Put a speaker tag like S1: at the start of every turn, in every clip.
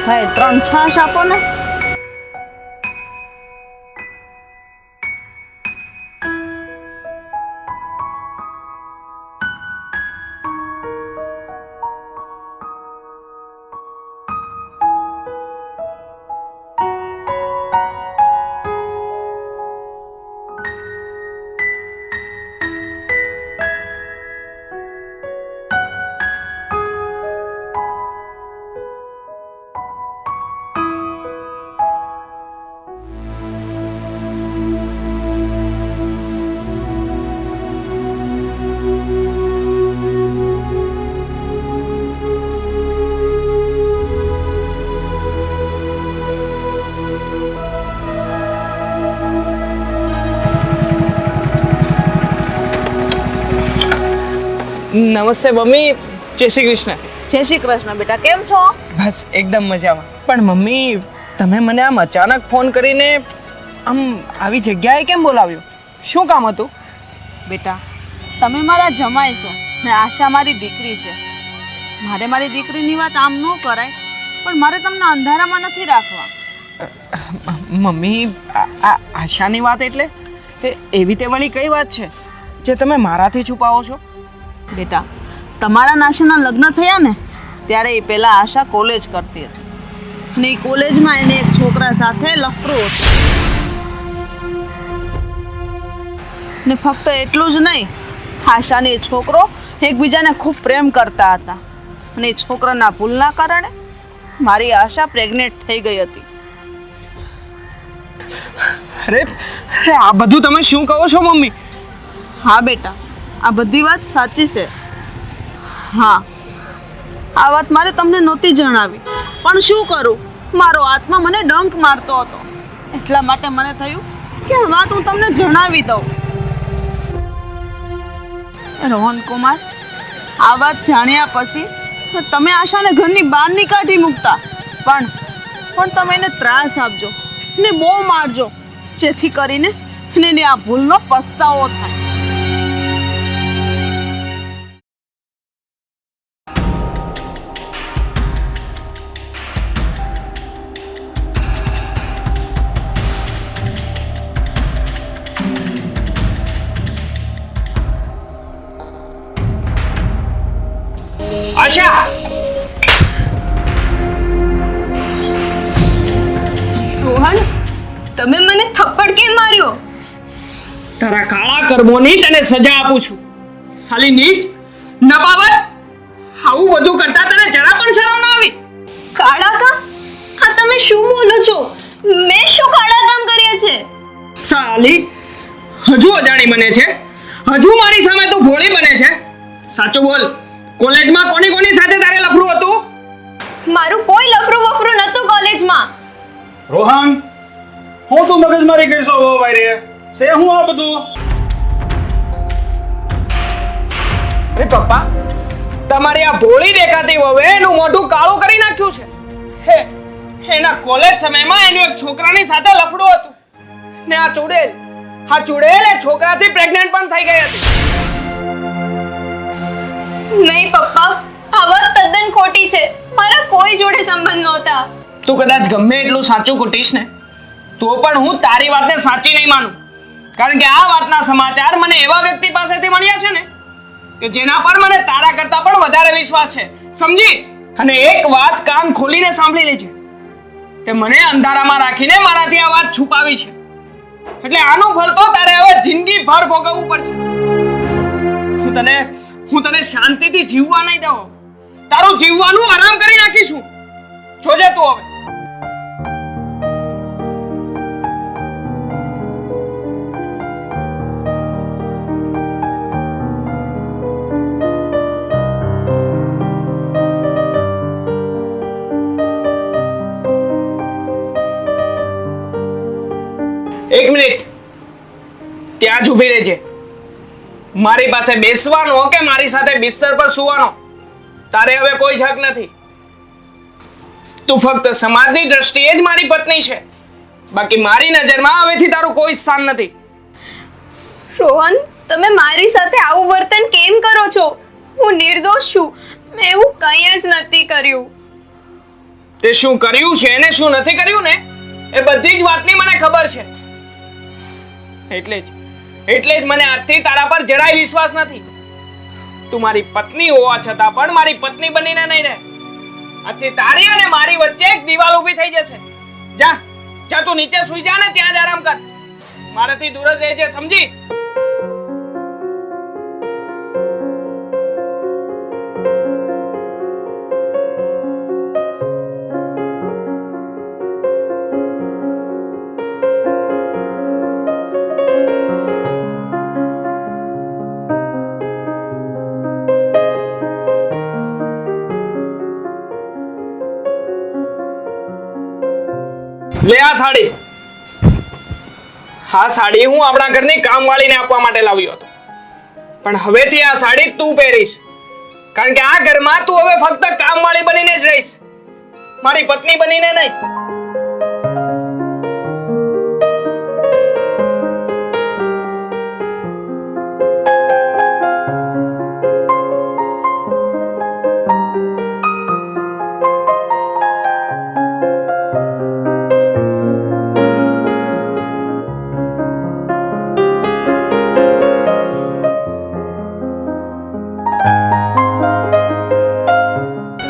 S1: ભાઈ 3 છાશ આપો ને.
S2: નમસ્તે મમ્મી. જય શ્રી કૃષ્ણ.
S1: જય શ્રી કૃષ્ણ બેટા, કેમ છો?
S2: બસ એકદમ મજામાં. પણ મમ્મી, તમે મને આમ અચાનક ફોન કરીને આમ આવી જગ્યાએ કેમ બોલાવ્યો? શું કામ હતું?
S1: બેટા, તમે મારા જમાઈ છો ને આશા મારી દીકરી છે. મારે મારી દીકરીની વાત આમ ન કરાય, પણ મારે તમને અંધારામાં નથી રાખવા.
S2: મમ્મી, આ આશાની વાત એટલે એવી તે વળી કઈ વાત છે જે તમે મારાથી છુપાવો છો?
S1: બેટા, તમારા નાશના લગ્ન થયા ને ત્યારે એ પહેલાં આશા કોલેજ કરતી હતી અને એ કોલેજમાં એને એક છોકરા સાથે લફરું હતું. ને ફક્ત એટલું જ નહીં, આશા અને એ છોકરો એકબીજાને ખૂબ પ્રેમ કરતા હતા અને એ છોકરાના ભૂલના કારણે મારી આશા પ્રેગ્નેન્ટ થઈ ગઈ હતી.
S2: અરે આ બધું તમે શું કહો છો મમ્મી?
S1: હા બેટા, આ બધી વાત સાચી છે. હા, આ વાત મારે તમને નહોતી જણાવી, પણ શું કરું, મારો આત્મા મને ડંક મારતો હતો. એટલા માટે મને થયું કે આ વાત હું તમને જણાવી દઉં. રોહન કુમાર, આ વાત જાણ્યા પછી તમે આશાને ઘરની બહાર ની કાઢી મૂકતા, પણ તમે એને ત્રાસ આપજો ને બહુ મારજો, જેથી કરીને એને આ ભૂલનો પસ્તાવો થાય.
S2: આશા!
S3: રોહન, તમે મને થપ્પડ કેમ માર્યો?
S2: તારા કાળા કર્મોની તને સજા આપું છું. સાલી નીચ, નબાવત! આવું બધું કરતા તને જરા પણ શરમ ના આવી?
S3: કાળા કામ? આ તમે શું બોલો છો? મેં શું કાળા કામ કર્યા છે?
S2: સાલી, હજુ અજાણી બને છે? હજુ મારી સામે તું ભોળી બને છે? સાચું બોલ, કોલેજમાં કોની સાથે તારે લફરું હતું?
S3: મારું કોઈ લફરું વફરું નતું કોલેજમાં.
S4: રોહન, હું તું મગજમારી કરશો વો ભાઈ રે સે હું આ બધું?
S2: અરે પપ્પા, તમારી આ ભોળી દેખાતી વહુએ એનું મોઢું કાળું કરી નાખ્યું છે. હે, એના કોલેજ સમયમાં એનું એક છોકરાની સાથે લફડું હતું ને આ ચુડેલ એ છોકરાથી પ્રેગ્નન્ટ પણ થઈ ગઈ હતી.
S3: નહીં પપ્પા, આ વાત તદ્દન ખોટી છે. મારા કોઈ જોડે સંબંધ નહોતા.
S2: તું કદાચ ગમે એટલું સાચું કૂટીશ ને તો પણ હું તારી વાતને સાચી નહીં માનું, કારણ કે આ વાતના સમાચાર મને એવા વ્યક્તિ પાસેથી મળ્યા છે ને કે જેના પર મને તારા કરતા પણ વધારે વિશ્વાસ છે, સમજી? અને એક વાત કાન ખોલીને સાંભળી લેજે, તે મને અંધારામાં રાખીને મારાથી આ વાત છુપાવી છે, એટલે આનું ફળ તો તારે હવે જિંદગીભર ભોગવવું પડશે. હું તને શાંતિથી જીવવા નહીં દઉં. તારું જીવવાનું આરામ કરી નાખીશું. જોજે તું હવે. એક મિનિટ ત્યાં જ ઊભી રહેજે. મારી પાસે બેસવાનો કે મારી સાથે બિસ્તર પર સૂવાનો તારે હવે કોઈ હક નથી. તું ફક્ત સમાજની દ્રષ્ટિએ જ મારી પત્ની છે, બાકી મારી નજરમાં હવેથી તારું કોઈ સ્થાન નથી.
S3: રોહન, તમે મારી સાથે આવું વર્તન કેમ કરો છો? હું નિર્દોષ છું. મેં એવું કંઈ જ નથી કર્યું.
S2: તે શું કર્યું છે અને શું નથી કર્યું ને એ બધી જ વાતની મને ખબર છે. એટલે જ મને આજથી તારા પર જરાય વિશ્વાસ નથી. તું મારી પત્ની હોવા છતાં પણ મારી પત્ની બનીને નહીં રહે. આજથી તારી અને મારી વચ્ચે એક દીવાલ ઊભી થઈ જશે. જા તું નીચે સૂઈ જા ને ત્યાં જ આરામ કર. મારાથી દૂર જ રહેજે, સમજી? લે આ સાડી. આ સાડી હું આપણા ઘરની કામવાળીને આપવા માટે લાવ્યો હતો, પણ હવેથી આ સાડી તું પહેરીશ, કારણ કે આ ઘરમાં તું હવે ફક્ત કામવાળી બનીને જ રહીશ, મારી પત્ની બનીને નહીં.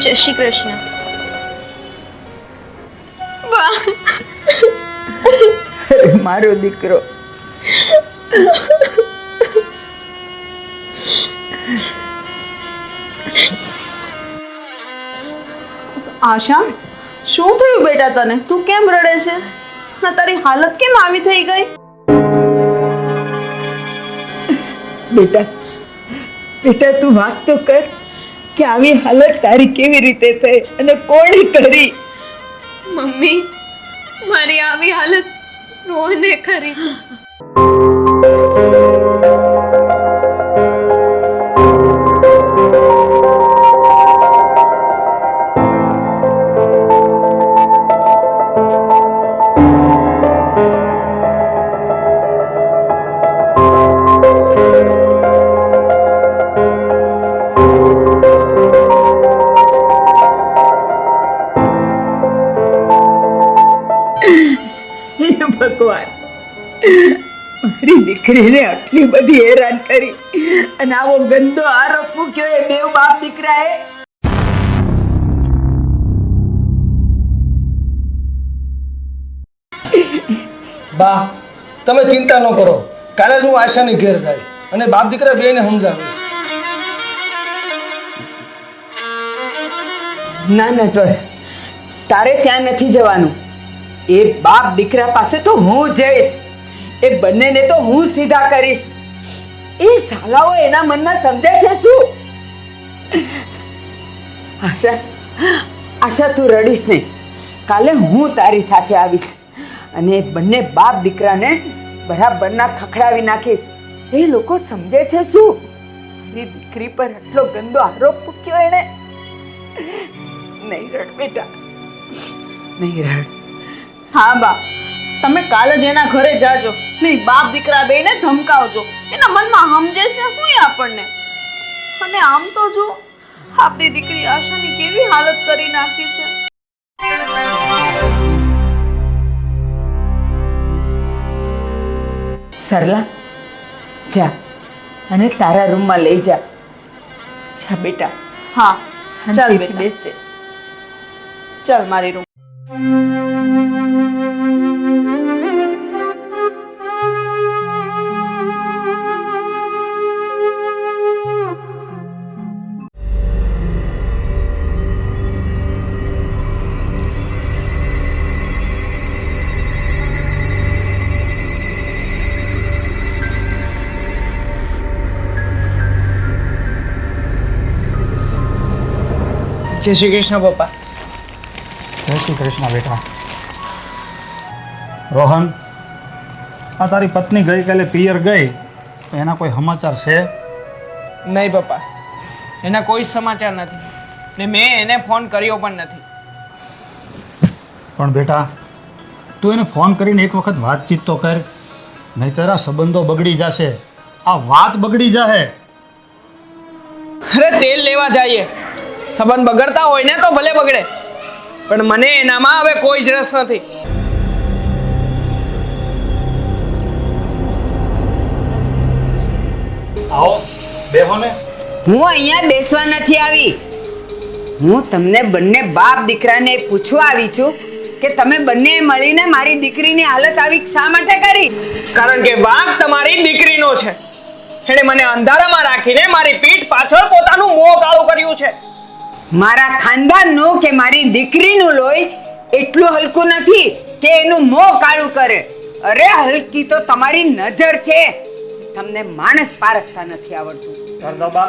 S3: જય શ્રી કૃષ્ણ. વાહ,
S5: મારો દીકરો.
S1: આશા, શું થયું બેટા તને? તું કેમ રડે છે? ના, તારી હાલત કેમ આવી થઈ ગઈ?
S5: બેટા બેટા તું વાત તો કર કે આવી હાલત તારી કેવી રીતે થઈ અને કોણે કરી?
S3: મમ્મી, મારી આવી હાલત રોહને કરી છે.
S5: ભગવાન, મારી દીકરીને આટલી બધી હેરાન કરી અને આવો ગંદો આરોપ મૂક્યો એ બે બાપ દીકરાએ.
S6: બા, તમે ચિંતા ન કરો. કાલે જ હું આશાની ઘેર જાય અને બાપ દીકરા બેને સમજાવીશ.
S5: ના નટવર, તારે ત્યાં નથી જવાનું. એ બાપ દીકરા પાસે તો હું જઈશ. એ બંનેને તો હું સીધા કરીશ. એ સાલાઓ એના મનમાં સમજે છે શું? આશા તું રડીશ નહીં. કાલે હું તારી સાથે આવીશ અને બંને બાપ દીકરાને બરાબરના ખખડાવી નાખીશ. એ લોકો સમજે છે શું? મારી દીકરી પર આટલો ગંદો આરોપ મૂક્યો એણે. નહીં રડ બેટા, નહીં રડ.
S1: હા બા, તમે કાલે જ એના ઘરે જાજો, નહીં બાપ દીકરા બેને ધમકાવજો. એના મનમાં સમજે છે શું આપણને? અને આમ તો જો આપણી દીકરી આશાની કેવી હાલત કરી નાખી છે.
S5: સરલા, જા અને તારા રૂમમાં લઈ જા. જા બેટા.
S1: હા, ચાલ
S5: શાંતિથી
S1: બેટા,
S5: બેસજે.
S1: ચાલ મારી રૂમ.
S2: જય શ્રી કૃષ્ણ પપ્પા.
S4: જય શ્રી કૃષ્ણ બેટા. રોહન, આ તારી પત્ની ગઈકાલે પિયર ગઈ તો એના કોઈ સમાચાર છે?
S2: નહીં પપ્પા, એના કોઈ સમાચાર નથી ને મેં એને ફોન કર્યો પણ નથી.
S4: પણ બેટા, તું એને ફોન કરીને એક વખત વાતચીત તો કર, નહીંતર આ સંબંધો બગડી જશે. આ વાત બગડી જશે.
S2: અરે તેલ લેવા જઈએ, સંબંધ બગડતા હોય ને તો ભલે બગડે, પણ મને એનામાં હવે કોઈ જ રસ નથી.
S4: આવો બેહો ને.
S5: હું અહીંયા બેસવા નથી આવી. હું તમને બંને બાપ દીકરાને પૂછવા આવી છું કે તમે બંને મળીને મારી દીકરીની હાલત આવી શા માટે કરી?
S2: કારણ કે વાંક તમારી દીકરીનો છે. એણે મને અંધારામાં રાખીને મારી પીઠ પાછળ પોતાનું મોં કાળું કર્યું છે.
S5: મારા ખાનદાનનું કે મારી દીકરીનું લોહી એટલું હલકું નથી કે એનું મોં કાળું કરે. અરે હલકી તો તમારી નજર છે. તમને માણસ પારખતા નથી આવડતું.
S4: શારદાબા,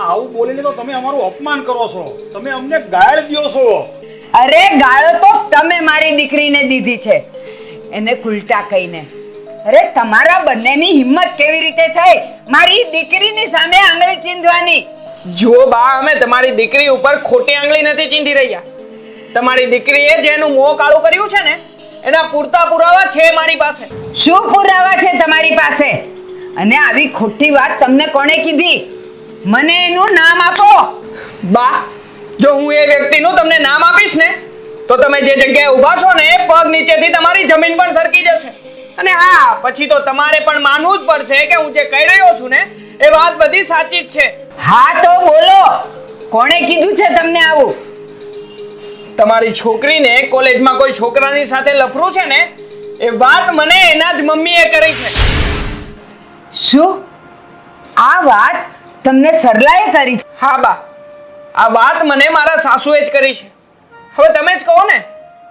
S4: આવું બોલીને તો તમે અમારું અપમાન કરો છો. તમે અમને ગાળ દ્યો છો.
S5: અરે ગાળો તો તમે મારી દીકરીને દીધી છે, એને ઉલટા કહીને. અરે તમારા બંનેની હિંમત કેવી રીતે થઈ મારી દીકરીની સામે આંગળી ચીંધવાની?
S2: જુઓ બા, અમે તમારી દીકરી ઉપર ખોટી આંગળી નથી ચીંધી રહ્યા. તમારી દીકરીએ જેનું મોં કાળું કર્યું છે ને, એના પૂરતા પુરાવા છે મારી પાસે.
S5: શું પુરાવા છે તમારી પાસે? અને આવી ખોટી વાત તમને કોણે કીધી? મને એનું નામ આપો.
S2: બા, જો હું એ વ્યક્તિનું તમને નામ આપીશ ને, તો તમે જે જગ્યાએ ઊભા છો ને, પગ નીચેથી તમારી જમીન પણ સરકી જશે. અને હા, પછી તો તમારે પણ માનવું જ પડશે કે હું જે કહી રહ્યો છું ને, એ વાત બધી સાચી જ છે.
S5: હા તો બોલો, કોણે કીધું છે તમને આવું?
S2: તમારી છોકરીને કોલેજમાં કોઈ છોકરાની સાથે લફરું છે ને, એ વાત મને એના જ મમ્મીએ કરી છે.
S5: શું આ વાત તમને સરલાએ કરી છે?
S2: હા બા, આ વાત મને મારા સાસુએ જ કરી છે. હવે તમે જ કહો ને,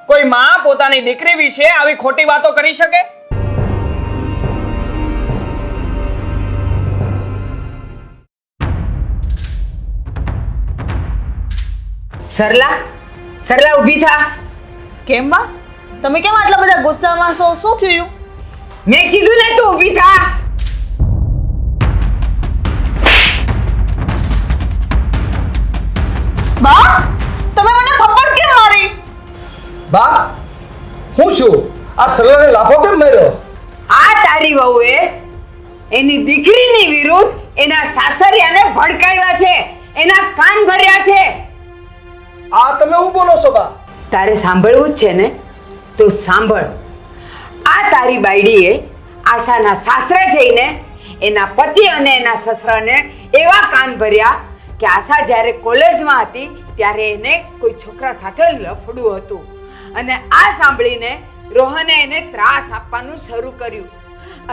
S2: કોઈ માં પોતાની દીકરી વિશે આવી ખોટી વાતો કરી શકે?
S5: સરલા, સરલા ઊભી થા.
S1: કેમ બા, તમે કેમ આટલા બધા ગુસ્સામાં છો? શું થયું?
S5: મેં કીધું ને તું ઊભી થા.
S1: બા, તમે મને થપ્પડ કેમ મારી?
S6: બા, હું છું? આ સરલાને લાફો કેમ માર્યો?
S5: આ તારી વહુએ એની દીકરીની વિરુદ્ધ એના સાસરિયાને ભડકાવ્યા છે, એના કાન ભર્યા છે.
S6: આ તમે હું બોલો છો બા?
S5: તારે સાંભળવું જ છે ને, તો સાંભળ. આ તારી બાયડીએ આશાના સાસરે જઈને એના પતિ અને એના સસરાને એવા કાન ભર્યા કે આશા જ્યારે કોલેજમાં હતી ત્યારે એને કોઈ છોકરા સાથે લફડું હતું, અને આ સાંભળીને રોહને એને ત્રાસ આપવાનું શરૂ કર્યું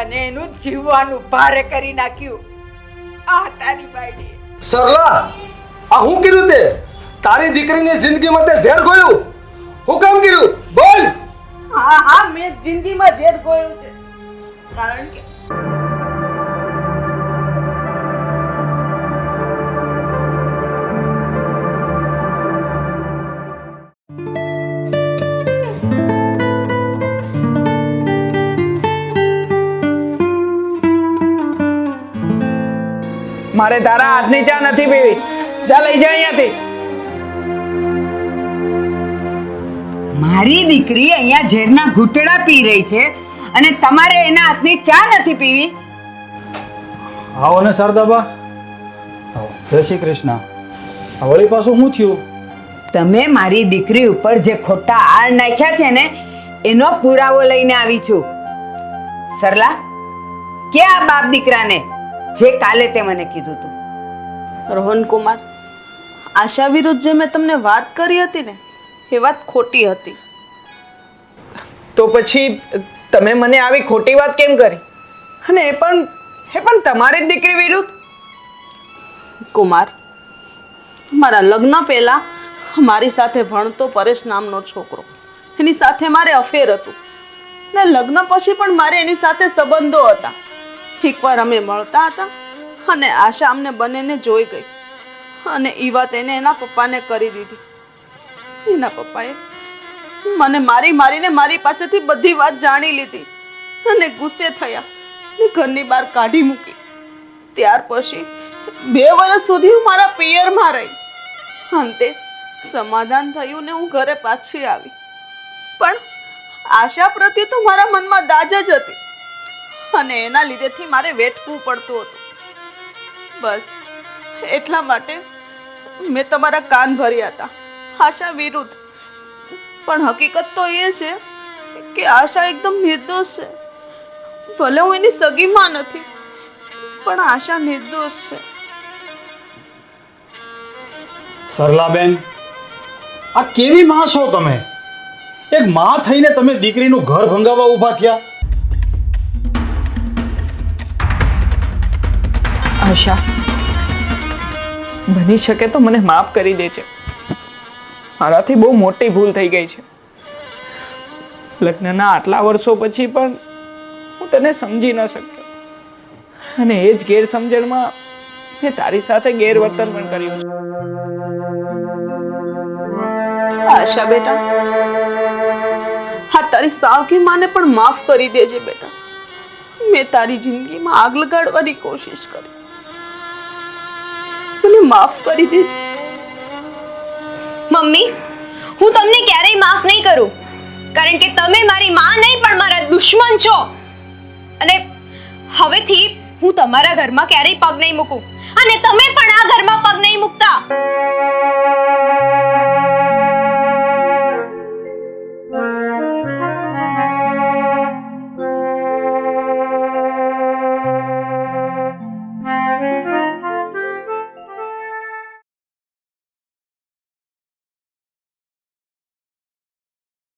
S5: અને એનું જીવવાનું ભારે કરી નાખ્યું. આ તારી બાયડી.
S6: સરલા, આ હું કર્યું તે? તારી દીકરીની જિંદગીમાં તે ઝેર ગોળ્યું. હું કામ કર્યું? બોલ.
S1: હા હા, મેં જિંદગીમાં ઝેર ગોળ્યું છે. કારણ કે
S2: મારે તારા હાથની ચા નથી પીવી. જા લઈ જા અહીંયાથી.
S5: મારી દીકરી અહીંયા ઝેરના ઘૂંટડા પી રહી છે અને તમારે એના હાથની ચા નથી પીવી?
S4: આવો ને શારદાબા, આવો. જય શ્રી કૃષ્ણ. આ વળી પાછું શું થયું?
S5: તમે મારી દીકરી ઉપર જે ખોટા આળ નાખ્યા છે ને, એનો પુરાવો લઈને આવી છું. સરલા, કે આ બાપ દીકરાને જે કાલે તે મને કીધું તું?
S1: રોહન કુમાર, આશા વિરુદ્ધ જે મેં તમને વાત કરી હતી ને, એ વાત ખોટી હતી.
S2: તો પછી તમે મને આવી ખોટી વાત કેમ કરી? અને એ પણ તમારી જ દીકરી વિરુદ્ધ?
S1: કુમાર, મારા લગ્ન પહેલા મારી સાથે ભણતો પરેશ નામનો છોકરો, એની સાથે મારે અફેર હતું, ને લગ્ન પછી પણ મારે એની સાથે સંબંધો હતા. એકવાર અમે મળતા હતા અને આશા અમને બંનેને જોઈ ગઈ અને એ વાત એને એના પપ્પાને કરી દીધી. એના પપ્પાએ મને મારીને મારી પાસેથી બધી વાત જાણી લીધી અને ગુસ્સે થયા ને ઘરની બહાર કાઢી મૂકી. ત્યાર પછી 2 વર્ષ સુધી હું મારા પિયરમાં રહી. અંતે સમાધાન થયું ને હું ઘરે પાછી આવી. પણ આશા પ્રત્યે તો મારા મનમાં દાજ જ હતી અને એના લીધેથી મારે વેઠવું પડતું હતું. બસ એટલા માટે મેં તમારા કાન ભર્યા હતા આશા વિરુદ્ધ. પણ હકીકત તો એ છે કે આશા એકદમ નિર્દોષ છે. ભલે હું એની સગી માં નથી, પણ આશા નિર્દોષ છે.
S4: સરલાબેન, આ કેવી માં છો તમે? એક માં થઈને તમે દીકરીનું ઘર ભંગાવવા ઊભા થયા.
S2: આશા, બની શકે તો મને માફ કરી દેજે. મારાથી બહુ મોટી ભૂલ થઈ ગઈ છે. લગ્નના આટલા વર્ષો પછી પણ હું તને સમજી ન શક્યો, અને એ જ ગેરસમજણમાં મેં તારી સાથે ગેરવર્તન પણ કર્યું છે.
S1: આશા બેટા, હા તારી સાવકી માને પણ માફ કરી દેજે બેટા. મેં તારી જિંદગીમાં આગ લગાડવાની કોશિશ કરી, મને માફ કરી દેજે.
S3: મમ્મી, હું તમને ક્યારેય માફ નહીં કરું, કારણ કે તમે મારી માં નહીં પણ મારા દુશ્મન છો. અને હવેથી હું તમારા ઘરમાં ક્યારેય પગ નહીં મૂકું, અને તમે પણ આ ઘરમાં પગ નહીં મૂકતા.